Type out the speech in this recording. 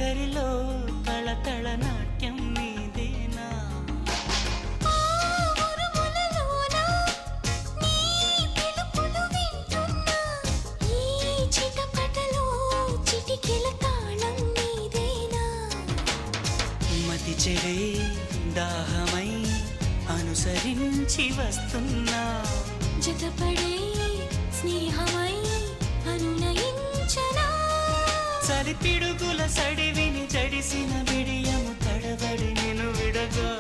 తొలకరిలో తళతళ నాట్యం నీదేనా మతి చెడే దాహమై అనుసరించి వస్తున్నా జతపడే స్నేహమై అనునయించనా చలి పిడుగుల సడివిని జడిసిన బిడియము తడబడి నిన్ను విడగా